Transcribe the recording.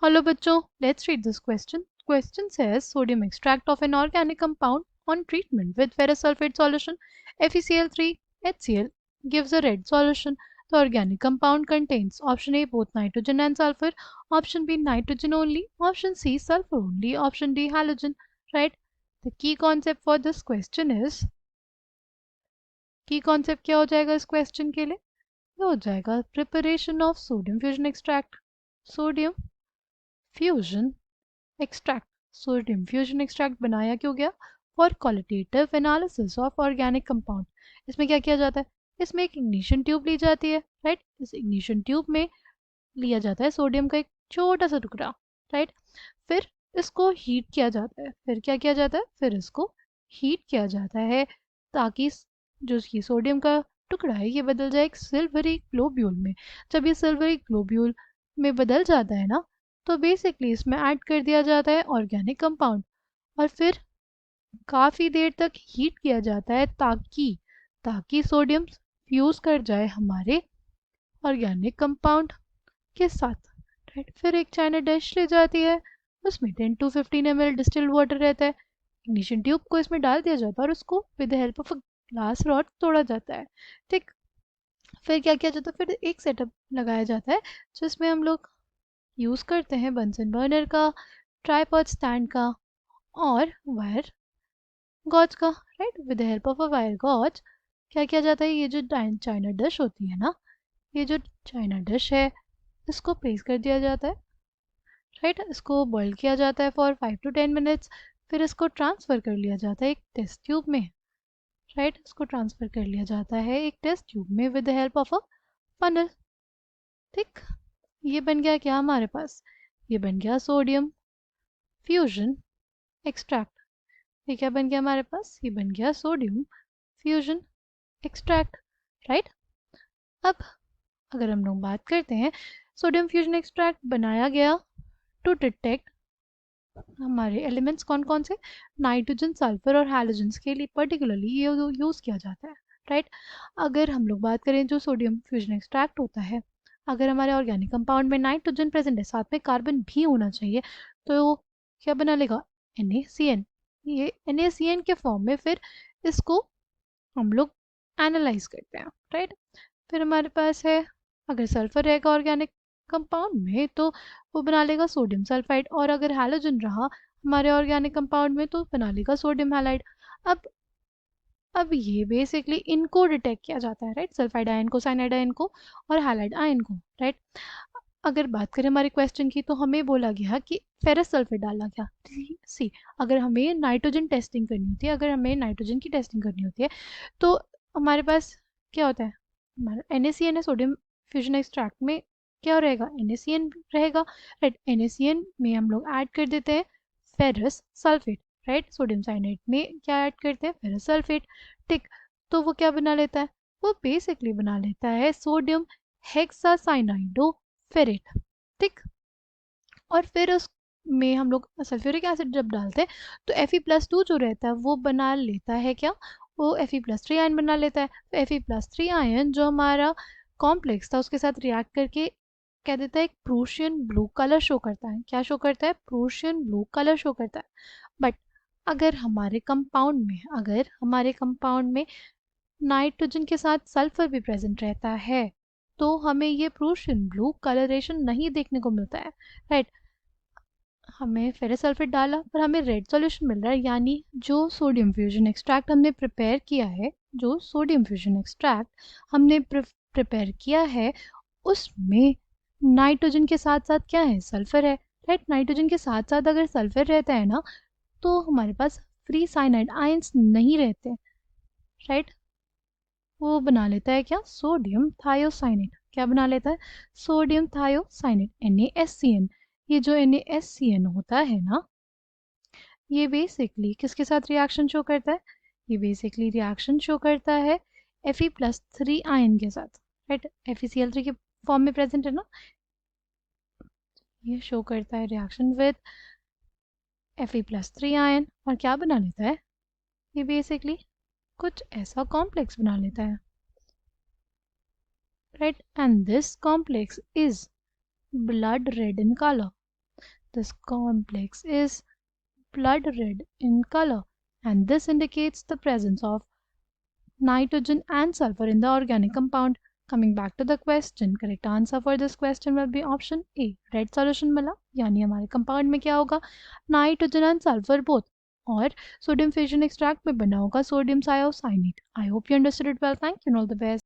Hello बच्चों, let's read this question. Question says sodium extract of an organic compound on treatment with ferrous sulfate solution FeCl3 HCl gives a red solution. The organic compound contains option A both nitrogen and sulfur, option B nitrogen only, option C sulfur only, option D halogen. Right? The key concept for this question is, की concept क्या हो जाएगा इस question के लिए? ये हो जाएगा preparation of sodium fusion extract. Sodium fusion extract. Sodium fusion extract बनाया क्यों गया? For qualitative analysis of organic compound. इसमें क्या किया जाता है? इसमें एक इग्निशन ट्यूब ली जाती है. राइट? इस इग्निशन ट्यूब में लिया जाता है सोडियम का एक छोटा सा टुकड़ा. राइट? फिर इसको हीट किया जाता है. फिर क्या किया जाता है? फिर इसको हीट किया जाता है ताकि जो ये सोडियम का टुकड़ा है ये बदल जाए एक सिल्वरी ग्लोब्यूल में. जब ये सिल्वरी ग्लोब्यूल में बदल जाता है ना, तो बेसिकली इसमें ऐड कर दिया जाता है ऑर्गेनिक कंपाउंड और फिर काफ़ी देर तक हीट किया जाता है ताकि सोडियम फ्यूज कर जाए हमारे ऑर्गेनिक कंपाउंड के साथ. राइट? फिर एक चाइना डिश ले जाती है, उसमें 10 to 15 ml डिस्टिल्ड वाटर रहता है. इग्निशन ट्यूब को इसमें डाल दिया जाता है और उसको with the help of a glass rod तोड़ा जाता है. ठीक. फिर क्या किया जाता है? फिर एक सेटअप लगाया जाता है जिसमें हम लोग यूज़ करते हैं बंसन बर्नर का, ट्राईपॉड स्टैंड का और वायर गॉज का. Right? With the help of a wire gauze क्या किया जाता है? ये जो चाइना डिश होती है ना, ये जो चाइना डिश है इसको प्लेस कर दिया जाता है. राइट? इसको बॉईल किया जाता है फॉर 5 to 10 मिनट्स. फिर इसको ट्रांसफ़र कर लिया जाता है एक टेस्ट ट्यूब में. राइट? इसको ट्रांसफ़र कर लिया जाता है एक टेस्ट ट्यूब में with the help of a funnel. ठीक. ये बन गया क्या हमारे पास? ये बन गया सोडियम फ्यूजन एक्सट्रैक्ट. ये क्या बन गया हमारे पास? ये बन गया सोडियम फ्यूजन एक्सट्रैक्ट. राइट? अब अगर हम लोग बात करते हैं, सोडियम फ्यूजन एक्सट्रैक्ट बनाया गया टू डिटेक्ट हमारे एलिमेंट्स कौन कौन से? नाइट्रोजन, सल्फर और हैलोजेंस के लिए पर्टिकुलरली ये यूज़ किया जाता है. राइट? अगर हम लोग बात करें जो सोडियम फ्यूजन एक्सट्रैक्ट होता है, अगर हमारे ऑर्गेनिक कंपाउंड में नाइट्रोजन प्रेजेंट है, साथ में कार्बन भी होना चाहिए, तो क्या बना लेगा? NaCN. ये NaCN के फॉर्म में फिर इसको हम लोग एनालाइज करते हैं. राइट? फिर हमारे पास है, अगर सल्फर रहेगा ऑर्गेनिक कंपाउंड में तो वो बना लेगा सोडियम सल्फाइड, और अगर हैलोजन रहा हमारे ऑर्गेनिक कंपाउंड में तो बना लेगा सोडियम हैलाइड. अब ये बेसिकली इनको डिटेक्ट किया जाता है. राइट? सल्फाइड आयन को, साइनाइड आयन को और हैलाइड आयन को. राइट? अगर बात करें हमारे क्वेश्चन की, तो हमें बोला गया कि फेरस सल्फेट डाला गया. सी, अगर हमें नाइट्रोजन टेस्टिंग करनी होती है, अगर हमें नाइट्रोजन की टेस्टिंग करनी होती है, तो हमारे पास क्या होता है? हमारा NaCN है. सोडियम फ्यूजन एक्सट्रैक्ट में क्या रहेगा? NaCN रहेगा. राइट? NaCN में हम लोग ऐड कर देते हैं ferrous sulphate. Right? Sodium cyanide में क्या ऐड करते हैं? Ferrous sulphate. ठीक. तो वो क्या बना लेता है? वो बेसिकली बना लेता है सोडियम हेक्सासाइनाइडो फेरेट. ठीक. और फिर उसमें हम लोग सल्फ्यूरिक एसिड जब डालते हैं तो Fe+2 जो रहता है वो बना लेता है क्या? वो Fe+3 आयन बना लेता है. तो Fe+3 आयन जो हमारा कॉम्प्लेक्स था उसके साथ रिएक्ट करके क्या देता है? एक प्रूशियन ब्लू कलर शो करता है. क्या शो करता है? प्रूशियन ब्लू कलर शो करता है. बट अगर हमारे कंपाउंड में नाइट्रोजन के साथ सल्फर भी प्रेजेंट रहता है तो हमें ये प्रूशियन ब्लू कलरेशन नहीं देखने को मिलता है. राइट? हमें फेरस सल्फेट डाला पर हमें रेड सॉल्यूशन मिल रहा है, यानी जो सोडियम फ्यूजन एक्सट्रैक्ट हमने प्रिपेयर किया है, उसमें नाइट्रोजन के साथ साथ क्या है? सल्फर है. राइट? नाइट्रोजन के साथ साथ अगर सल्फर रहता है ना, तो हमारे पास फ्री साइनाइड आयंस नहीं रहते. राइट? वो बना लेता है क्या? Sodium thiocyanate. क्या बना लेता है? Sodium thiocyanate, NaSCN. ये जो NaSCN होता है ना, ये बेसिकली किसके साथ रिएक्शन शो करता है? ये बेसिकली रिएक्शन शो करता है Fe+3 आयन के साथ. राइट? FeCl3 के फॉर्म में प्रेजेंट है ना, ये शो करता है रिएक्शन विद Fe+3 आयन. और क्या बना लेता है? ये बेसिकली कुछ ऐसा कॉम्प्लेक्स बना लेता है. Right? And this complex is blood red in color. This complex is blood red in color, and this indicates the presence of nitrogen and sulfur in the organic compound. Coming back to the question, correct answer for this question will be option A, red solution मिला, यानी हमारे compound में क्या होगा, nitrogen and sulphur both, और sodium fission extract में बना होगा sodium thiocyanate. I hope you understood it well. Thank you, all the best.